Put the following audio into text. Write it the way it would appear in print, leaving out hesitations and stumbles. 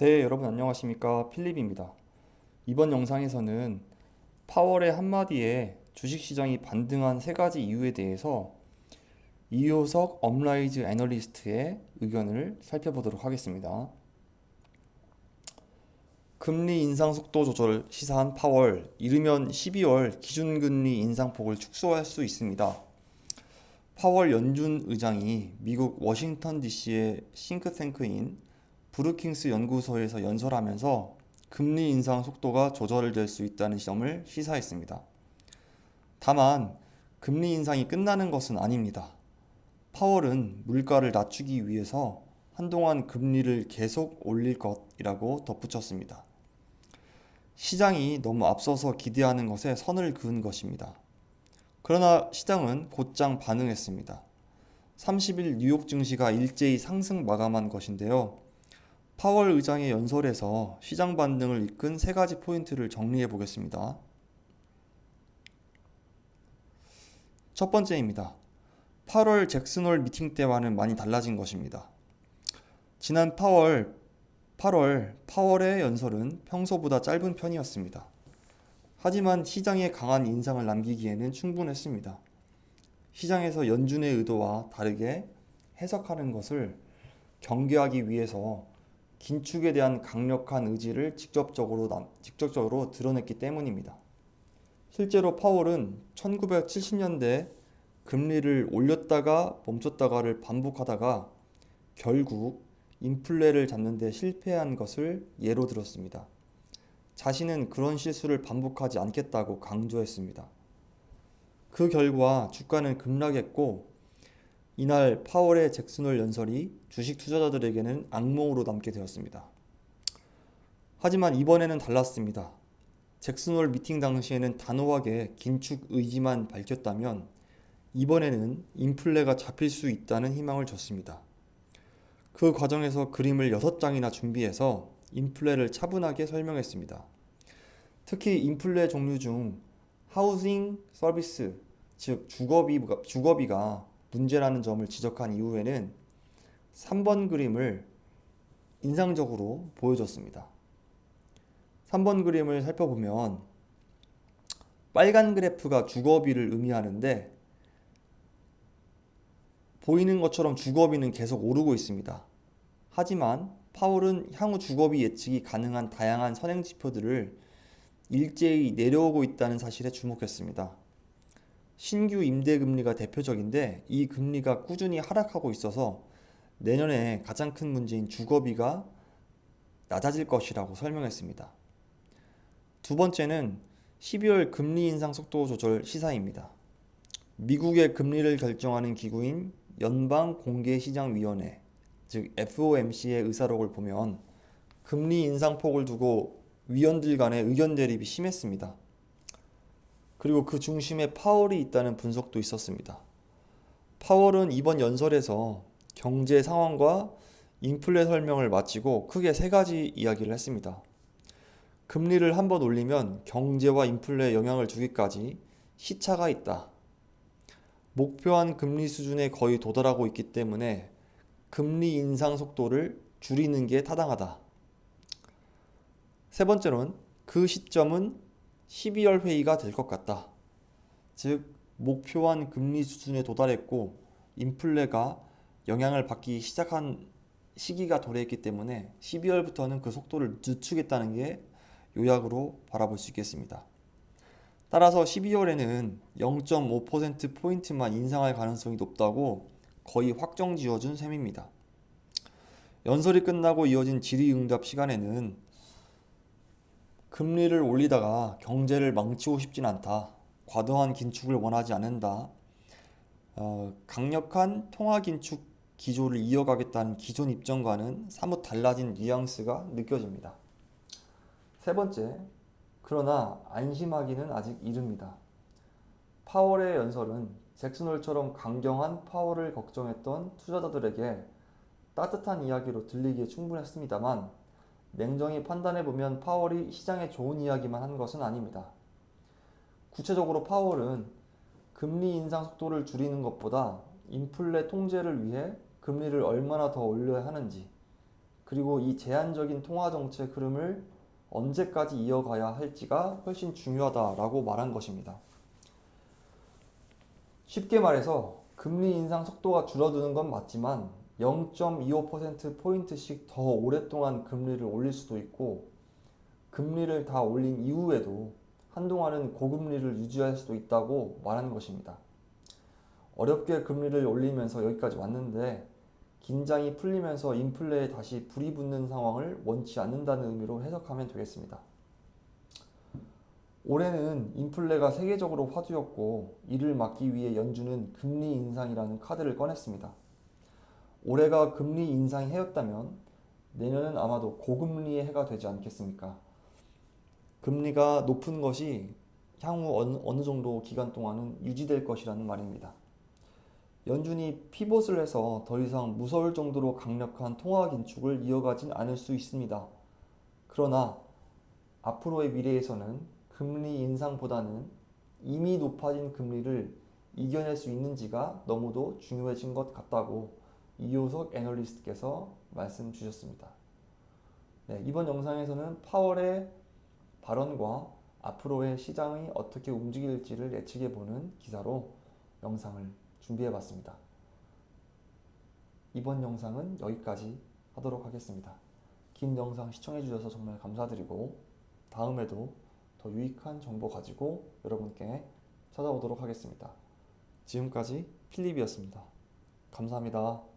네, 여러분 안녕하십니까? 필립입니다. 이번 영상에서는 파월의 한마디에 주식시장이 반등한 세 가지 이유에 대해서 이효석 업라이즈 애널리스트의 의견을 살펴보도록 하겠습니다. 금리 인상 속도 조절 시사한 파월, 이르면 12월 기준금리 인상폭을 축소할 수 있습니다. 파월 연준 의장이 미국 워싱턴 DC의 싱크탱크인 브루킹스 연구소에서 연설하면서 금리 인상 속도가 조절될 수 있다는 점을 시사했습니다. 다만 금리 인상이 끝나는 것은 아닙니다. 파월은 물가를 낮추기 위해서 한동안 금리를 계속 올릴 것이라고 덧붙였습니다. 시장이 너무 앞서서 기대하는 것에 선을 그은 것입니다. 그러나 시장은 곧장 반응했습니다. 30일 뉴욕 증시가 일제히 상승 마감한 것인데요. 파월 의장의 연설에서 시장 반등을 이끈 세 가지 포인트를 정리해 보겠습니다. 첫 번째입니다. 8월 잭슨홀 미팅 때와는 많이 달라진 것입니다. 지난 8월 파월의 연설은 평소보다 짧은 편이었습니다. 하지만 시장에 강한 인상을 남기기에는 충분했습니다. 시장에서 연준의 의도와 다르게 해석하는 것을 경계하기 위해서 긴축에 대한 강력한 의지를 직접적으로 드러냈기 때문입니다. 실제로 파월은 1970년대 금리를 올렸다가 멈췄다가를 반복하다가 결국 인플레를 잡는 데 실패한 것을 예로 들었습니다. 자신은 그런 실수를 반복하지 않겠다고 강조했습니다. 그 결과 주가는 급락했고 이날 파월의 잭슨홀 연설이 주식 투자자들에게는 악몽으로 남게 되었습니다. 하지만 이번에는 달랐습니다. 잭슨홀 미팅 당시에는 단호하게 긴축 의지만 밝혔다면 이번에는 인플레가 잡힐 수 있다는 희망을 줬습니다. 그 과정에서 그림을 6장이나 준비해서 인플레를 차분하게 설명했습니다. 특히 인플레 종류 중 하우징 서비스, 즉 주거비가 문제라는 점을 지적한 이후에는 3번 그림을 인상적으로 보여줬습니다. 3번 그림을 살펴보면 빨간 그래프가 주거비를 의미하는데 보이는 것처럼 주거비는 계속 오르고 있습니다. 하지만 파월은 향후 주거비 예측이 가능한 다양한 선행 지표들을 일제히 내려오고 있다는 사실에 주목했습니다. 신규 임대금리가 대표적인데 이 금리가 꾸준히 하락하고 있어서 내년에 가장 큰 문제인 주거비가 낮아질 것이라고 설명했습니다. 두 번째는 12월 금리 인상 속도 조절 시사입니다. 미국의 금리를 결정하는 기구인 연방공개시장위원회, 즉 FOMC의 의사록을 보면 금리 인상폭을 두고 위원들 간의 의견 대립이 심했습니다. 그리고 그 중심에 파월이 있다는 분석도 있었습니다. 파월은 이번 연설에서 경제 상황과 인플레 설명을 마치고 크게 세 가지 이야기를 했습니다. 금리를 한번 올리면 경제와 인플레에 영향을 주기까지 시차가 있다. 목표한 금리 수준에 거의 도달하고 있기 때문에 금리 인상 속도를 줄이는 게 타당하다. 세 번째로는 그 시점은 12월 회의가 될 것 같다. 즉, 목표한 금리 수준에 도달했고 인플레가 영향을 받기 시작한 시기가 도래했기 때문에 12월부터는 그 속도를 늦추겠다는 게 요약으로 바라볼 수 있겠습니다. 따라서 12월에는 0.5%포인트만 인상할 가능성이 높다고 거의 확정 지어준 셈입니다. 연설이 끝나고 이어진 질의응답 시간에는 금리를 올리다가 경제를 망치고 싶진 않다. 과도한 긴축을 원하지 않는다. 강력한 통화 긴축 기조를 이어가겠다는 기존 입장과는 사뭇 달라진 뉘앙스가 느껴집니다. 세 번째, 그러나 안심하기는 아직 이릅니다. 파월의 연설은 잭슨홀처럼 강경한 파월을 걱정했던 투자자들에게 따뜻한 이야기로 들리기에 충분했습니다만 냉정히 판단해보면 파월이 시장에 좋은 이야기만 한 것은 아닙니다. 구체적으로 파월은 금리 인상 속도를 줄이는 것보다 인플레 통제를 위해 금리를 얼마나 더 올려야 하는지, 그리고 이 제한적인 통화 정책 흐름을 언제까지 이어가야 할지가 훨씬 중요하다라고 말한 것입니다. 쉽게 말해서 금리 인상 속도가 줄어드는 건 맞지만 0.25%포인트씩 더 오랫동안 금리를 올릴 수도 있고 금리를 다 올린 이후에도 한동안은 고금리를 유지할 수도 있다고 말하는 것입니다. 어렵게 금리를 올리면서 여기까지 왔는데 긴장이 풀리면서 인플레에 다시 불이 붙는 상황을 원치 않는다는 의미로 해석하면 되겠습니다. 올해는 인플레가 세계적으로 화두였고 이를 막기 위해 연준은 금리 인상이라는 카드를 꺼냈습니다. 올해가 금리 인상의 해였다면 내년은 아마도 고금리의 해가 되지 않겠습니까? 금리가 높은 것이 향후 어느 정도 기간 동안은 유지될 것이라는 말입니다. 연준이 피봇을 해서 더 이상 무서울 정도로 강력한 통화 긴축을 이어가진 않을 수 있습니다. 그러나 앞으로의 미래에서는 금리 인상보다는 이미 높아진 금리를 이겨낼 수 있는지가 너무도 중요해진 것 같다고 이효석 애널리스트께서 말씀 주셨습니다. 네, 이번 영상에서는 파월의 발언과 앞으로의 시장이 어떻게 움직일지를 예측해보는 기사로 영상을 준비해봤습니다. 이번 영상은 여기까지 하도록 하겠습니다. 긴 영상 시청해주셔서 정말 감사드리고 다음에도 더 유익한 정보 가지고 여러분께 찾아오도록 하겠습니다. 지금까지 필립이었습니다. 감사합니다.